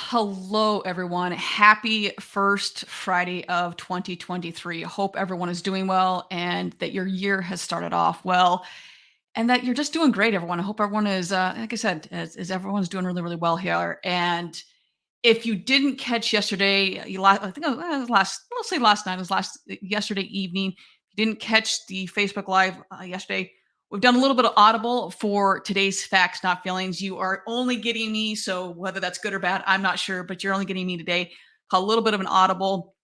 Hello, everyone. Happy first Friday of 2023. Hope everyone is doing well and that your year has started off well and that you're just doing great, everyone. I hope everyone is, like I said, is everyone's doing really, really well here. And if you didn't catch yesterday, I think it was let's say last night, it was yesterday evening. If you didn't catch the Facebook Live yesterday, we've done a little bit of audible for today's facts, not feelings. You are only getting me, so whether that's good or bad, I'm not sure, but you're only getting me today. A little bit of an audible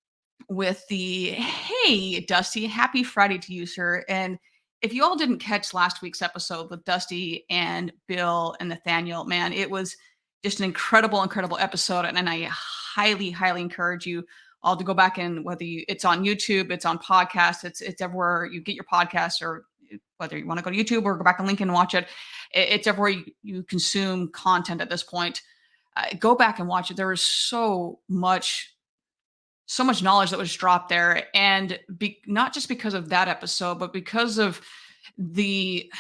with the hey, Dusty, happy Friday to you, sir. And if you all didn't catch last week's episode with Dusty and Bill and Nathaniel, man, it was just an incredible, incredible episode. And I highly, highly encourage you all to go back and it's on YouTube, it's on podcast, it's everywhere you get your podcasts, or whether you want to go to YouTube or go back and link and watch it. It's everywhere you consume content at this point. Go back and watch it. There is so much knowledge that was dropped there, and not just because of that episode, but because of the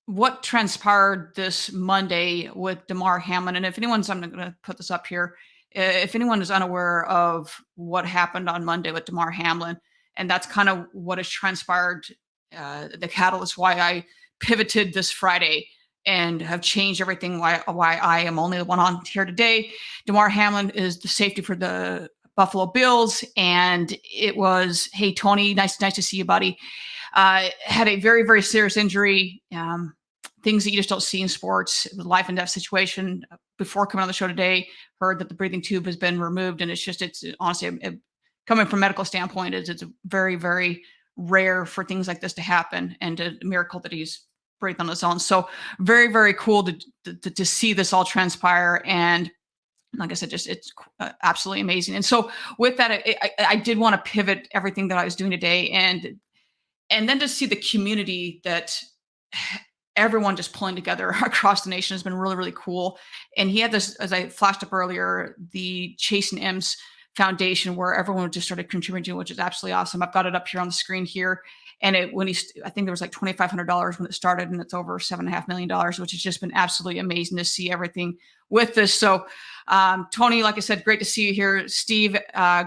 what transpired this Monday with Damar Hamlin. And if anyone's, I'm going to put this up here, if anyone is unaware of what happened on Monday with Damar Hamlin, and that's kind of what has transpired, the catalyst why I pivoted this Friday and have changed everything. Why I am only the one on here today. Damar Hamlin is the safety for the Buffalo Bills, and it was, hey Tony, nice to see you, buddy. Had a very, very serious injury. Things that you just don't see in sports. It was a life and death situation. Before coming on the show today, heard that the breathing tube has been removed, and it's honestly, coming from a medical standpoint, it's very, very rare for things like this to happen, and a miracle that he's breathed on his own. So very, very cool to see this all transpire. And like I said, it's absolutely amazing. And so with that, I did want to pivot everything that I was doing today, and then to see the community that everyone just pulling together across the nation has been really, really cool. And he had this, as I flashed up earlier, the Chase and M's Foundation, where everyone just started contributing, which is absolutely awesome. I've got it up here on the screen here. And I think there was like $2,500 when it started, and it's over $7.5 million, which has just been absolutely amazing to see everything with this. So, Tony, like I said, great to see you here. Steve,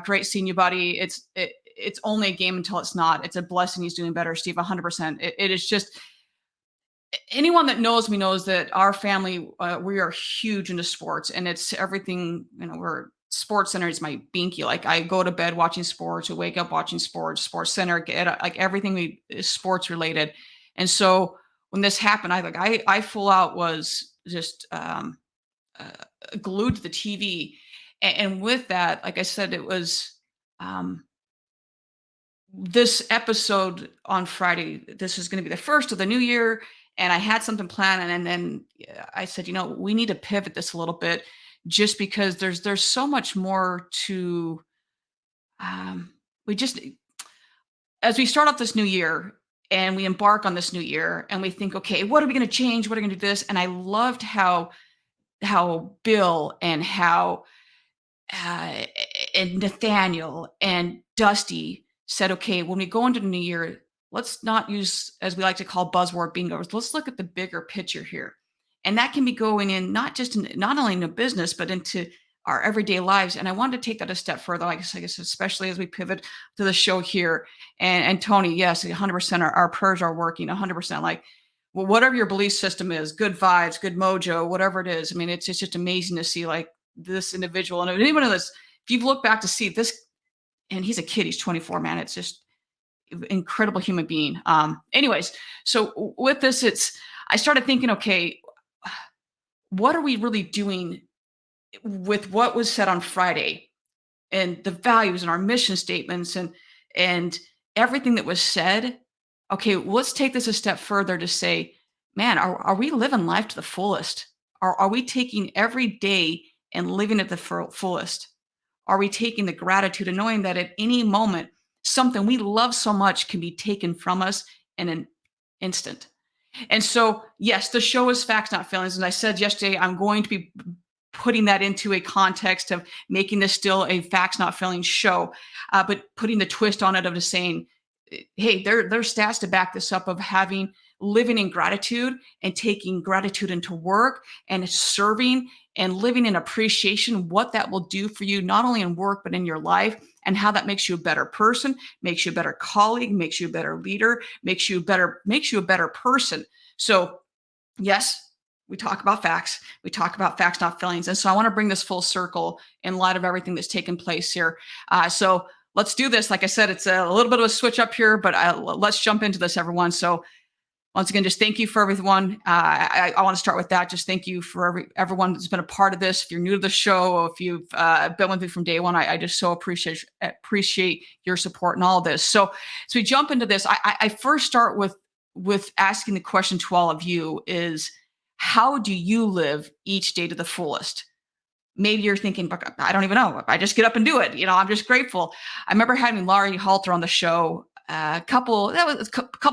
great seeing you, buddy. It's only a game until it's not. It's a blessing he's doing better, Steve, 100%. It is just, anyone that knows me knows that our family, we are huge into sports, and it's everything, we're Sports Center is my binky. Like, I go to bed watching sports, I wake up watching sports. Sports Center, like everything is sports related. And so when this happened, I full out was just glued to the TV. And with that, like I said, it was this episode on Friday. This is going to be the first of the new year, and I had something planned, and then I said, we need to pivot this a little bit, just because there's so much more to, we just, as we start off this new year and we embark on this new year and we think, okay, what are we going to change? What are we going to do this? And I loved how Bill and how and Nathaniel and Dusty said, okay, when we go into the new year, let's not use, as we like to call, buzzword bingos. Let's look at the bigger picture here. And that can be going in not only into business, but into our everyday lives. And I wanted to take that a step further, like I guess, especially as we pivot to the show here. And Tony, yes, 100%, our prayers are working, 100%. Like, well, whatever your belief system is, good vibes, good mojo, whatever it is. I mean, it's just amazing to see, like, this individual. And anyone of this, if you look back to see this, and he's a kid, he's 24, man. It's just incredible human being. Anyways, so with this, I started thinking, okay, what are we really doing with what was said on Friday, and the values and our mission statements and everything that was said? Okay, well, let's take this a step further to say, man, are we living life to the fullest? Are we taking every day and living it the fullest? Are we taking the gratitude and knowing that at any moment, something we love so much can be taken from us in an instant? And so, yes, the show is facts, not feelings. And I said yesterday, I'm going to be putting that into a context of making this still a facts, not feelings show, but putting the twist on it of just saying, hey, there's stats to back this up, of living in gratitude and taking gratitude into work and serving and living in appreciation, what that will do for you, not only in work, but in your life, and how that makes you a better person, makes you a better colleague, makes you a better leader, makes you a better person. So yes, we talk about facts. We talk about facts, not feelings. And so I want to bring this full circle in light of everything that's taken place here. So let's do this. Like I said, it's a little bit of a switch up here, but let's jump into this, everyone. So once again, just thank you for everyone. I want to start with that. Just thank you for everyone that's been a part of this. If you're new to the show, if you've been with me from day one, I just so appreciate your support and all of this. So we jump into this. I first start with asking the question to all of you is, how do you live each day to the fullest? Maybe you're thinking, but I don't even know. I just get up and do it. I'm just grateful. I remember having Laurie Halter on the show a couple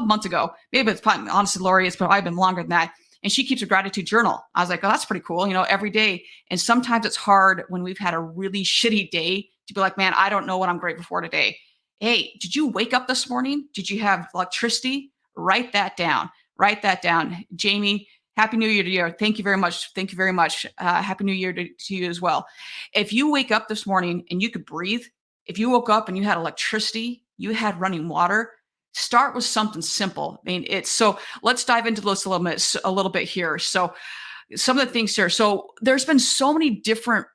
months ago. Maybe it's probably, honestly, Laurie, it's probably been longer than that. And she keeps a gratitude journal. I was like, oh, that's pretty cool. Every day. And sometimes it's hard when we've had a really shitty day to be like, man, I don't know what I'm grateful for today. Hey, did you wake up this morning? Did you have electricity? Write that down. Write that down. Jamie, Happy New Year to you. Thank you very much. Thank you very much. Happy New Year to you as well. If you wake up this morning and you could breathe, if you woke up and you had electricity, you had running water, start with something simple. I mean, so let's dive into this a little bit here. So some of the things here. So there's been so many different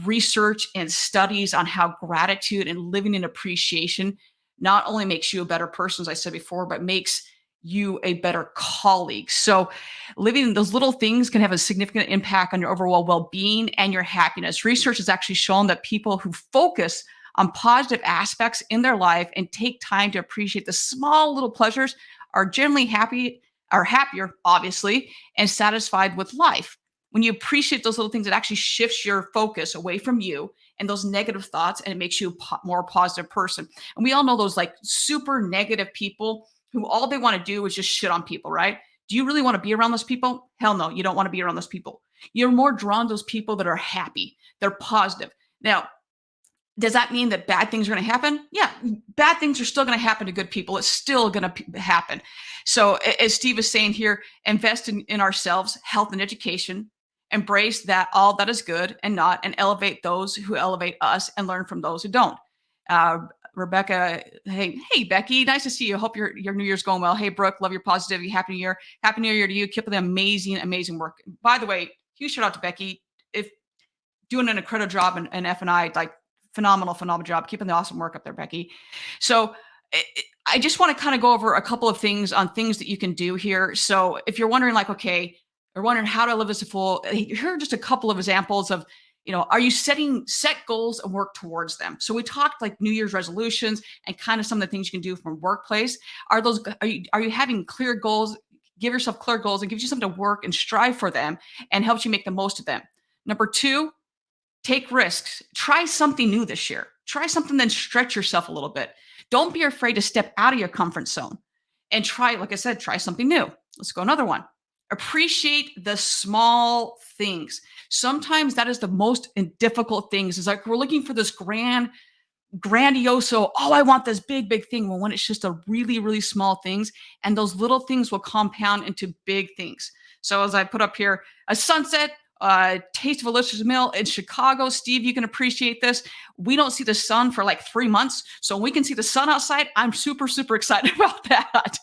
research and studies on how gratitude and living in appreciation not only makes you a better person, as I said before, but makes you a better colleague. So living in those little things can have a significant impact on your overall well-being and your happiness. Research has actually shown that people who focus on positive aspects in their life and take time to appreciate the small little pleasures are generally happier, obviously, and satisfied with life. When you appreciate those little things, it actually shifts your focus away from you and those negative thoughts, and it makes you a more positive person. And we all know those super negative people who all they want to do is just shit on people, right? Do you really want to be around those people? Hell no, you don't want to be around those people. You're more drawn to those people that are happy, they're positive. Now, does that mean that bad things are going to happen? Yeah, bad things are still going to happen to good people. It's still going to happen. So as Steve is saying here, invest in ourselves, health and education, embrace that all that is good and not, and elevate those who elevate us and learn from those who don't. Rebecca, hey Becky, nice to see you. Hope your New Year's going well. Hey Brooke, love your positivity. Happy New Year. Happy New Year to you. Keep up the amazing work. By the way, huge shout out to Becky. If doing an incredible job in F&I, phenomenal job. Keeping the awesome work up there, Becky. So I just want to kind of go over a couple of things on things that you can do here. So if you're wondering okay, or wondering how to live this full, here are just a couple of examples of, are you set goals and work towards them? So we talked New Year's resolutions and kind of some of the things you can do from workplace. Are you having clear goals? Give yourself clear goals and gives you something to work and strive for them and helps you make the most of them. Number 2, take risks. Try something new this year. Try something, then stretch yourself a little bit. Don't be afraid to step out of your comfort zone and try, like I said, try something new. Let's go another one. Appreciate the small things. Sometimes that is the most difficult things. It's we're looking for this grandiose, oh, I want this big thing. Well, when it's just a really, really small things, and those little things will compound into big things. So as I put up here, a sunset, taste of a delicious meal in Chicago. Steve, you can appreciate this. We don't see the sun for 3 months. So when we can see the sun outside, I'm super, super excited about that.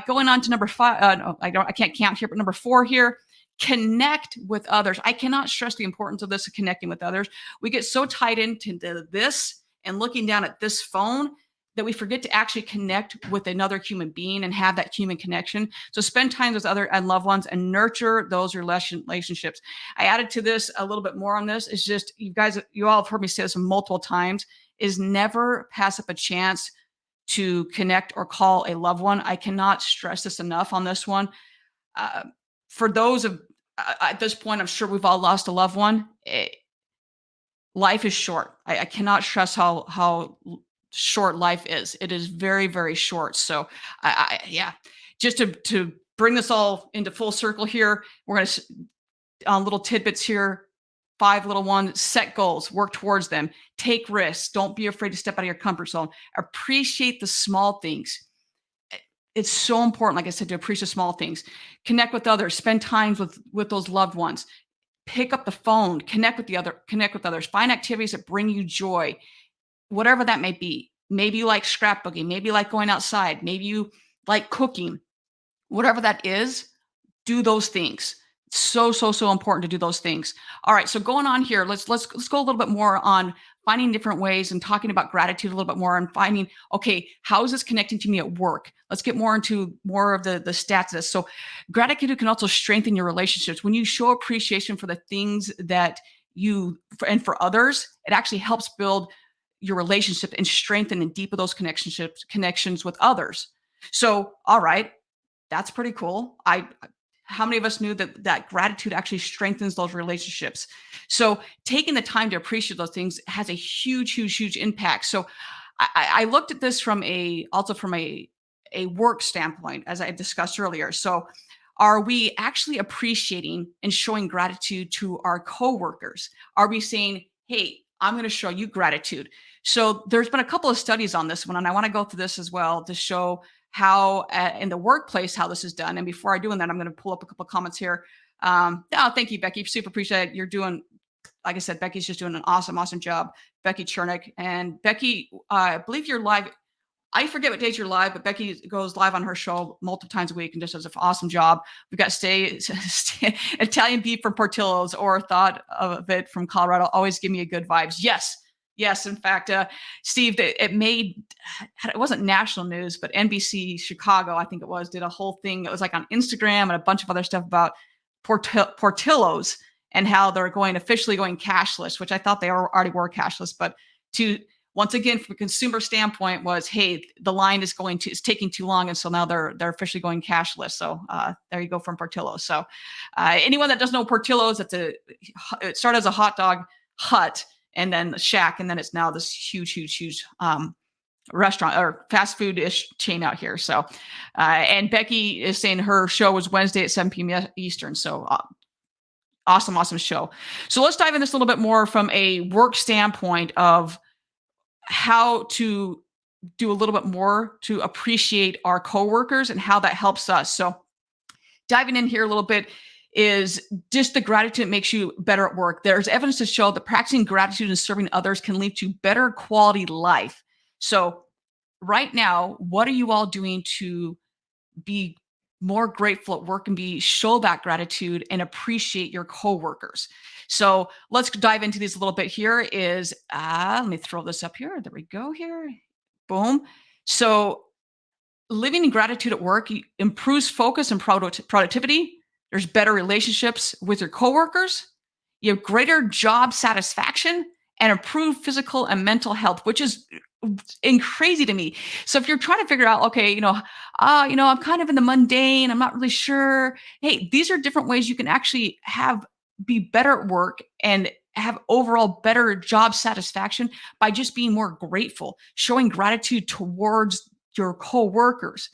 Going on to number 5. No, I can't count here, but number 4 here. Connect with others. I cannot stress the importance of this, of connecting with others. We get so tied into this and looking down at this phone that we forget to actually connect with another human being and have that human connection. So spend time with other and loved ones and nurture those relationships. I added to this a little bit more on this. It's just, you all have heard me say this multiple times, is never pass up a chance to connect or call a loved one. I cannot stress this enough on this one. For those at this point, I'm sure we've all lost a loved one. Life is short. I cannot stress how short life is. It is very, very short. So just to bring this all into full circle here, we're going to on little tidbits here. 5 little ones. Set goals, work towards them, take risks, don't be afraid to step out of your comfort zone, appreciate the small things. It's so important, like I said, to appreciate small things, connect with others, spend time with those loved ones, Pick up the phone, connect with others, find activities that bring you joy, whatever that may be. Maybe you like scrapbooking, maybe you like going outside, maybe you like cooking, whatever that is, do those things. So important to do those things. All right, so going on here, let's go a little bit more on finding different ways and talking about gratitude a little bit more and finding, okay, how is this connecting to me at work? Let's get more into more of the stats of this. So gratitude can also strengthen your relationships. When you show appreciation for the things that you and for others, it actually helps build your relationship and strengthen and deepen those connections with others. So, all right, that's pretty cool. I How many of us knew that gratitude actually strengthens those relationships? So taking the time to appreciate those things has a huge impact. So I looked at this from a work standpoint, as I discussed earlier. So are we actually appreciating and showing gratitude to our coworkers? Are we saying, hey, I'm going to show you gratitude? So there's been a couple of studies on this one, and I want to go through this as well to show how in the workplace how this is done. And before I do that, I'm going to pull up a couple of comments here. Thank you, Becky. Super appreciate it. You're doing, like I said, Becky's just doing an awesome job. Becky Chernick. And Becky, I believe you're live. I forget what days you're live, but Becky goes live on her show multiple times a week and just does an awesome job. We've got stay Italian beef from Portillo's, or thought of it from Colorado. Always give me a good vibes. Yes. In fact, Steve, it wasn't national news, but NBC Chicago, I think it was, did a whole thing. It was like on Instagram and a bunch of other stuff about Portillo's and how they're officially going cashless, which I thought they already were cashless, but to once again, from a consumer standpoint, was, hey, the line is taking too long, and so now they're officially going cashless. So there you go from Portillo's. So anyone that doesn't know Portillo's, it started as a hot dog hut and then the shack, and then it's now this huge restaurant or fast food-ish chain out here. So and Becky is saying her show was Wednesday at 7 p.m. Eastern. So awesome show. So let's dive in this a little bit more from a work standpoint of how to do a little bit more to appreciate our coworkers and how that helps us. So diving in here a little bit is just the gratitude makes you better at work. There's evidence to show that practicing gratitude and serving others can lead to better quality life. So right now, what are you all doing to be more grateful at work and show that gratitude and appreciate your coworkers? So let's dive into these a little bit. Here is, let me throw this up here. There we go here. Boom. So living in gratitude at work improves focus and productivity. There's better relationships with your coworkers. You have greater job satisfaction and improved physical and mental health, which is crazy to me. So if you're trying to figure out, okay, I'm kind of in the mundane, I'm not really sure. Hey, these are different ways you can actually be better at work and have overall better job satisfaction by just being more grateful, showing gratitude towards your coworkers,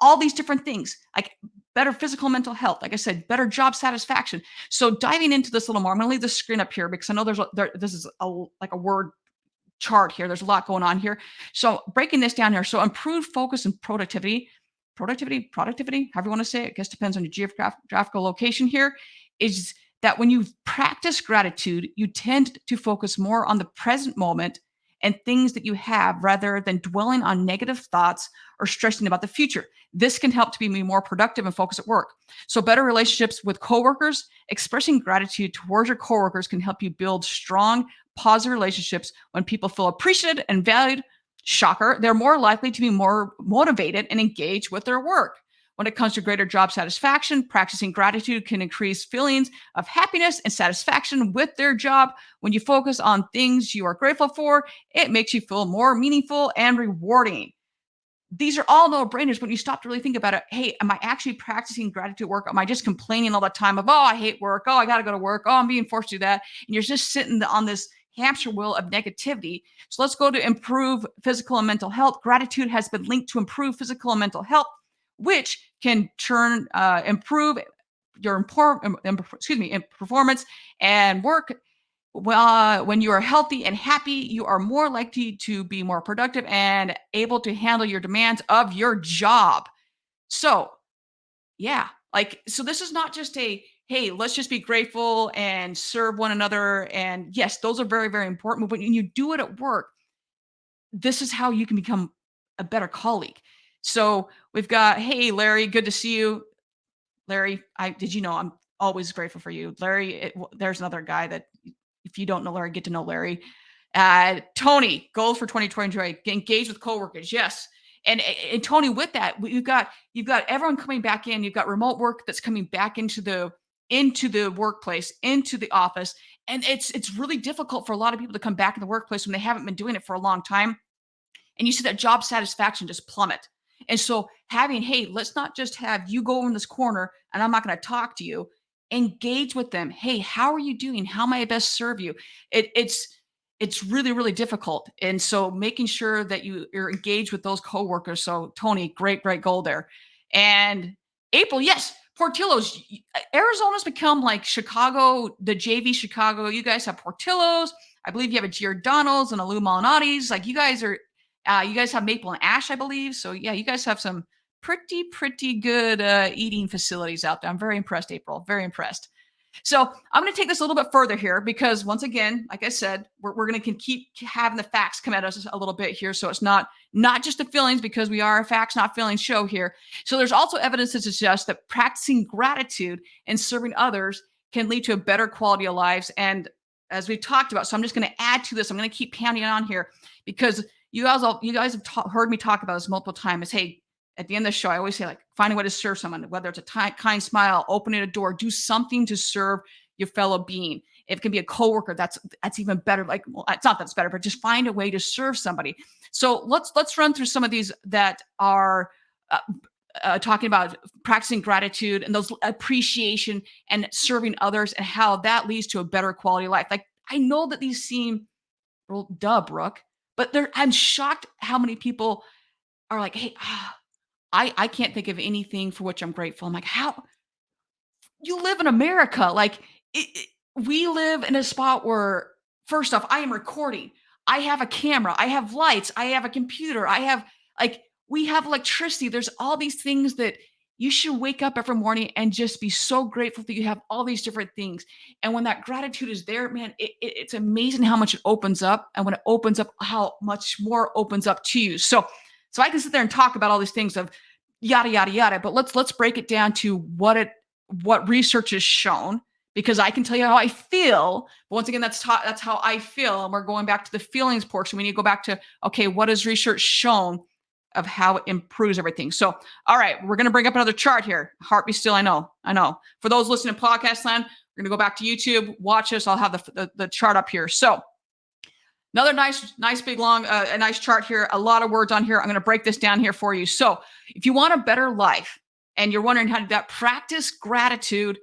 all these different things, like better physical and mental health, like I said, better job satisfaction. So diving into this a little more, I'm going to leave the screen up here because I know this is like a word chart here. There's a lot going on here. So breaking this down here. So improved focus and productivity, however you want to say it, I guess depends on your geographical location here, is that when you practice gratitude, you tend to focus more on the present moment and things that you have rather than dwelling on negative thoughts or stressing about the future. This can help to be more productive and focused at work. So better relationships with coworkers, expressing gratitude towards your coworkers can help you build strong, positive relationships. When people feel appreciated and valued, shocker, they're more likely to be more motivated and engaged with their work. When it comes to greater job satisfaction, practicing gratitude can increase feelings of happiness and satisfaction with their job. When you focus on things you are grateful for, it makes you feel more meaningful and rewarding. These are all no-brainers when you stop to really think about it. Hey, am I actually practicing gratitude at work? Am I just complaining all the time of, oh, I hate work. Oh, I got to go to work. Oh, I'm being forced to do that. And you're just sitting on this hamster wheel of negativity. So let's go to improve physical and mental health. Gratitude has been linked to improve physical and mental health, which can improve your performance and work. When you are healthy and happy, you are more likely to be more productive and able to handle your demands of your job. So, yeah, so this is not just a, hey, let's just be grateful and serve one another. And yes, those are very, very important. But when you do it at work, this is how you can become a better colleague. So we've got, hey, Larry, good to see you. Larry, I did you know I'm always grateful for you. Larry, there's another guy that if you don't know Larry, get to know Larry. Tony, goals for 2023, engage with coworkers. Yes. And Tony, with that, you've got everyone coming back in. You've got remote work that's coming back into the workplace, into the office, and it's really difficult for a lot of people to come back in the workplace when they haven't been doing it for a long time, and you see that job satisfaction just plummet. And so having, hey, let's not just have you go in this corner and I'm not going to talk to you. Engage with them. Hey, how are you doing? How may I best serve you? It's really, really difficult. And so making sure that you're engaged with those coworkers. So Tony, great, great goal there. And April, yes, Portillo's. Arizona's become like Chicago, the JV Chicago. You guys have Portillo's. I believe you have a Giordano's and a Lou Malinotti's. Like you guys have Maple and Ash, I believe. So yeah, you guys have some pretty good eating facilities out there. I'm very impressed, April. Very impressed. So I'm going to take this a little bit further here because once again, like I said, we're going to keep having the facts come at us a little bit here. So it's not just the feelings because we are a facts, not feelings show here. So there's also evidence to suggest that practicing gratitude and serving others can lead to a better quality of lives. And as we've talked about, so I'm just going to add to this. I'm going to keep pounding on here because you guys have heard me talk about this multiple times. Hey, at the end of the show, I always say, like, find a way to serve someone, whether it's a kind smile, opening a door, do something to serve your fellow being. If it can be a coworker, that's even better. Like, well, it's not that's better, but just find a way to serve somebody. So let's run through some of these that are talking about practicing gratitude and those appreciation and serving others and how that leads to a better quality of life. Like, I know that these seem, well, duh, Brooke, but I'm shocked how many people are like, hey, I can't think of anything for which I'm grateful. I'm like, how? You live in America. Like, we live in a spot where, first off, I am recording. I have a camera. I have lights. I have a computer. We have electricity. There's all these things that you should wake up every morning and just be so grateful that you have all these different things. And when that gratitude is there, man, it's amazing how much it opens up. And when it opens up, how much more opens up to you. So I can sit there and talk about all these things of yada yada yada, but let's break it down to what research has shown, because I can tell you how I feel. But once again, that's how I feel, and we're going back to the feelings portion. We need to go back to, okay, what has research shown of how it improves everything? So, all right, we're going to bring up another chart here. Heart be still. I know. For those listening to podcast land, we're going to go back to YouTube. Watch us. I'll have the chart up here. So. Another nice, big, long, a nice chart here. A lot of words on here. I'm going to break this down here for you. So if you want a better life and you're wondering how to do that, practice gratitude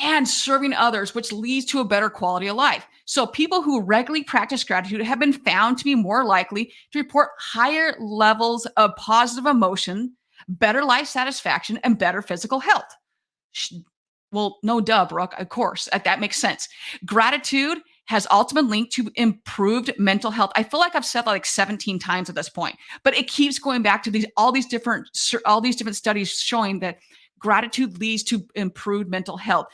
and serving others, which leads to a better quality of life. So people who regularly practice gratitude have been found to be more likely to report higher levels of positive emotion, better life satisfaction, and better physical health. Well, no duh, Brooke, of course. That makes sense. Gratitude has ultimately linked to improved mental health. I feel like I've said that like 17 times at this point, but it keeps going back to all these different studies showing that gratitude leads to improved mental health.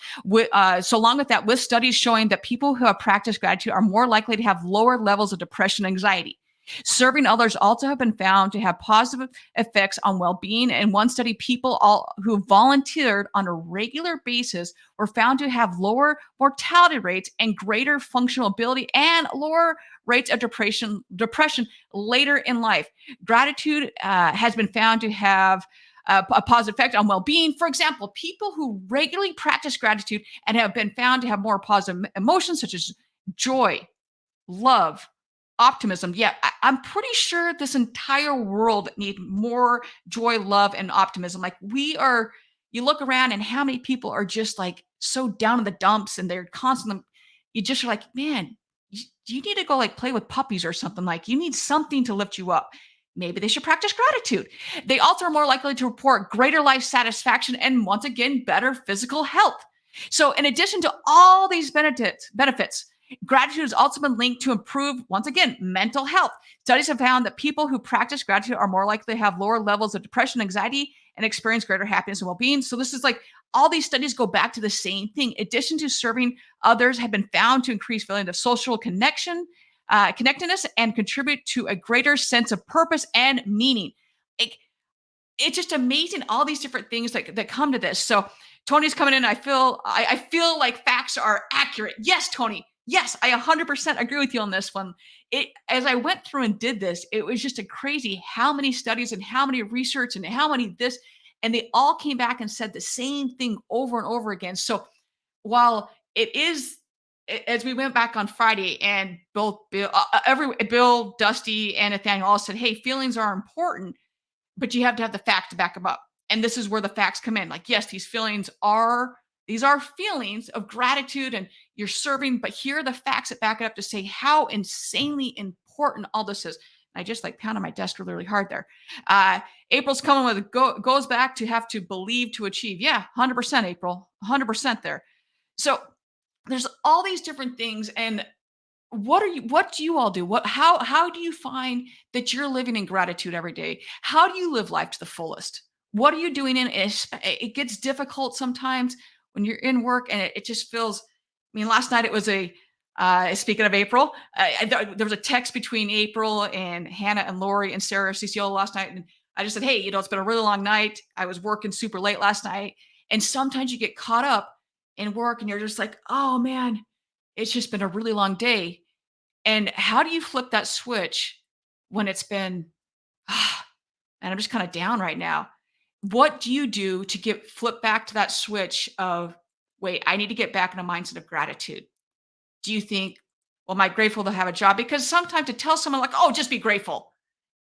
So along with that, with studies showing that people who have practiced gratitude are more likely to have lower levels of depression and anxiety. Serving others also have been found to have positive effects on well-being. In one study, people who volunteered on a regular basis were found to have lower mortality rates and greater functional ability and lower rates of depression later in life. Gratitude has been found to have a positive effect on well-being. For example, people who regularly practice gratitude and have been found to have more positive emotions such as joy, love, optimism. Yeah, I'm pretty sure this entire world needs more joy, love, and optimism. Like, you look around and how many people are just like so down in the dumps and they're constantly, you just are like, man, you need to go like play with puppies or something. Like, you need something to lift you up. Maybe they should practice gratitude. They also are more likely to report greater life satisfaction and, once again, better physical health. So in addition to all these benefits, Gratitude has also been linked to improve, once again, mental health. Studies have found that people who practice gratitude are more likely to have lower levels of depression, anxiety, and experience greater happiness and well-being. So this is like all these studies go back to the same thing. In addition to serving others, have been found to increase feeling of social connectedness, and contribute to a greater sense of purpose and meaning. It, it's just amazing all these different things that come to this. So Tony's coming in. I feel like facts are accurate. Yes, Tony. Yes, I 100% agree with you on this one. It As I went through and did this, it was just a crazy how many studies and how many research and how many this, and they all came back and said the same thing over and over again. So while it is, as we went back on Friday, and both Bill, Dusty, and Nathaniel all said, "Hey, feelings are important, but you have to have the facts to back them up." And this is where the facts come in. Like, yes, these are feelings of gratitude and you're serving, but here are the facts that back it up to say how insanely important all this is. I just like pounded my desk really, really hard there. April's coming with goes back to have to believe to achieve. Yeah, 100% April, 100% there. So there's all these different things, and what do you all do? How do you find that you're living in gratitude every day? How do you live life to the fullest? What are you doing in it? It gets difficult sometimes when you're in work, and it just feels, I mean, last night it was speaking of April, there was a text between April and Hannah and Lori and Sarah CCO last night. And I just said, "Hey, it's been a really long night. I was working super late last night." And sometimes you get caught up in work and you're just like, "Oh man, it's just been a really long day." And how do you flip that switch when it's been, and I'm just kind of down right now? What do you do to get flip back to that switch of, wait, I need to get back in a mindset of gratitude? Do you think, well, am I grateful to have a job? Because sometimes to tell someone like, "Oh, just be grateful,"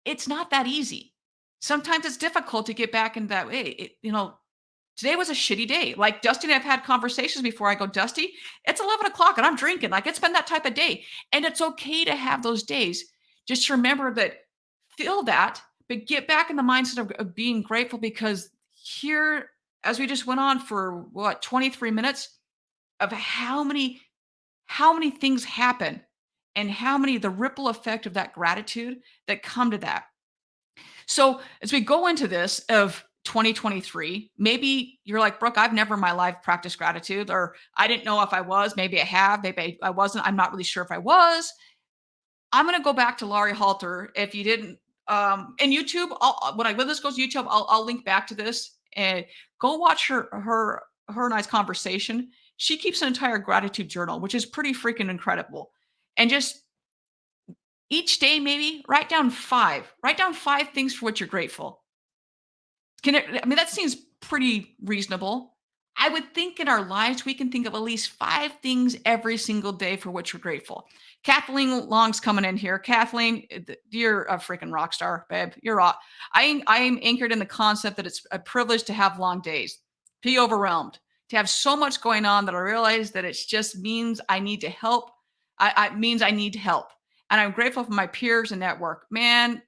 it's not that easy. Sometimes it's difficult to get back in that way. Today was a shitty day. Like Dusty and I've had conversations before. I go, "Dusty, it's 11 o'clock and I'm drinking." Like it's been that type of day. And it's okay to have those days. Just remember that, feel that, but get back in the mindset of being grateful, because here, as we just went on for what, 23 minutes of how many things happen, and how many, the ripple effect of that gratitude that come to that. So as we go into this of 2023, maybe you're like, "Brooke, I've never in my life practiced gratitude," or "I didn't know if I was. Maybe I have. Maybe I wasn't. I'm not really sure if I was." I'm going to go back to Laurie Halter. If you didn't, in YouTube, when this goes to YouTube, I'll link back to this and go watch her and I's conversation. She keeps an entire gratitude journal, which is pretty freaking incredible. And just each day, maybe write down five things for which you're grateful. I mean, that seems pretty reasonable. I would think in our lives, we can think of at least five things every single day for which we're grateful. Kathleen Long's coming in here. Kathleen, you're a freaking rock star, babe. You're rock. I am anchored in the concept that it's a privilege to have long days, to be overwhelmed, to have so much going on that I realize that it just means I need to help. Means I need help. And I'm grateful for my peers and network. Man,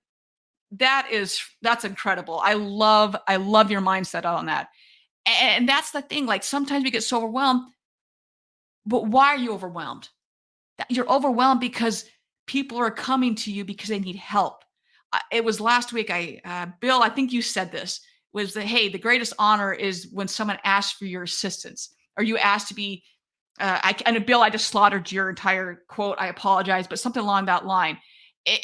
that's incredible. I love your mindset on that. And that's the thing. Like sometimes we get so overwhelmed, but why are you overwhelmed? You're overwhelmed because people are coming to you because they need help. It was last week. Bill, I think you said this, was that, hey, the greatest honor is when someone asks for your assistance, or you ask to be. And Bill, I just slaughtered your entire quote. I apologize, but something along that line.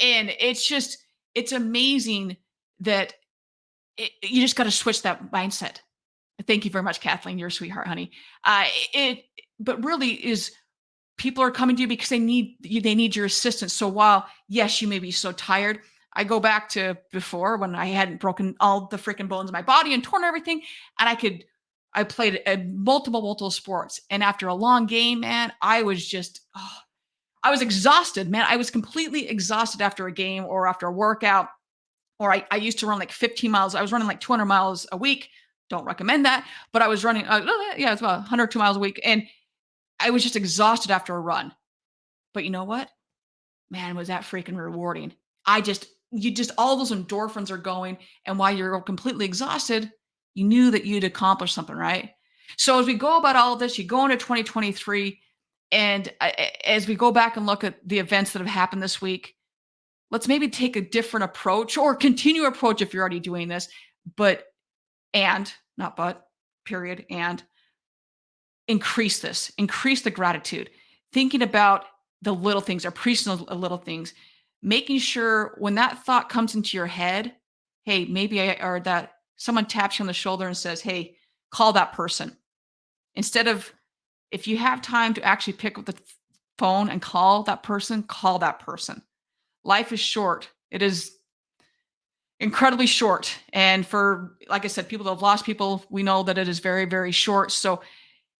And it's amazing that you just got to switch that mindset. Thank you very much, Kathleen. You're a sweetheart, honey. But really is, people are coming to you because they need you. They need your assistance. So while, yes, you may be so tired, I go back to before when I hadn't broken all the freaking bones in my body and torn everything, and I played multiple sports. And after a long game, man, I was just, I was exhausted, man. I was completely exhausted after a game or after a workout. Or I used to run like 15 miles. I was running like 200 miles a week. Don't recommend that. But I was running, it's about 102 miles a week. And I was just exhausted after a run. But you know what? Man, was that freaking rewarding. All those endorphins are going. And while you're completely exhausted, you knew that you'd accomplished something, right? So as we go about all of this, you go into 2023, And as we go back and look at the events that have happened this week, let's maybe take a different approach or continue approach if you're already doing this, but and not but period and increase the gratitude, thinking about the little things, appreciating those little things, making sure when that thought comes into your head, hey, maybe I, or that someone taps you on the shoulder and says, hey, call that person. Instead of, if you have time to actually pick up the phone and call that person, call that person. Life is short. It is incredibly short. And for, like I said, people that have lost people, we know that it is very, very short. So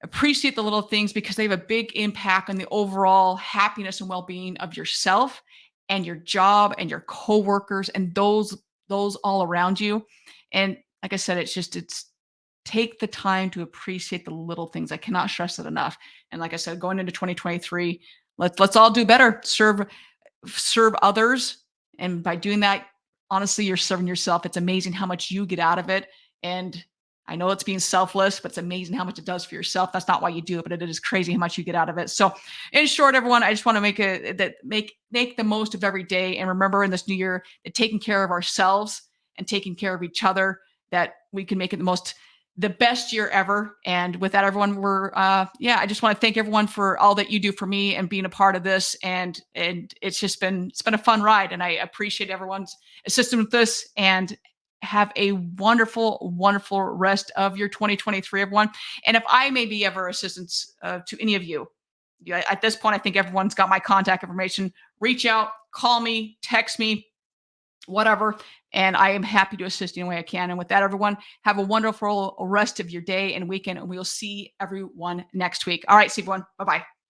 appreciate the little things because they have a big impact on the overall happiness and well-being of yourself and your job and your coworkers and those all around you. And like I said, it's take the time to appreciate the little things. I cannot stress it enough. And like I said, going into 2023, let's all do better. Serve others, and by doing that, honestly, you're serving yourself. It's amazing how much you get out of it. And I know it's being selfless, but it's amazing how much it does for yourself. That's not why you do it, but it is crazy how much you get out of it. So, in short, everyone, I just want to make the most of every day, and remember in this new year that taking care of ourselves and taking care of each other, that we can make it the best year ever. And with that, everyone, I just want to thank everyone for all that you do for me and being a part of this. And it's been a fun ride, and I appreciate everyone's assistance with this. And have a wonderful, wonderful rest of your 2023, everyone. And if I may be ever assistance to any of you, at this point, I think everyone's got my contact information. Reach out, call me, text me, whatever. And I am happy to assist you in any way I can. And with that, everyone, have a wonderful rest of your day and weekend. And we'll see everyone next week. All right, see everyone. Bye-bye.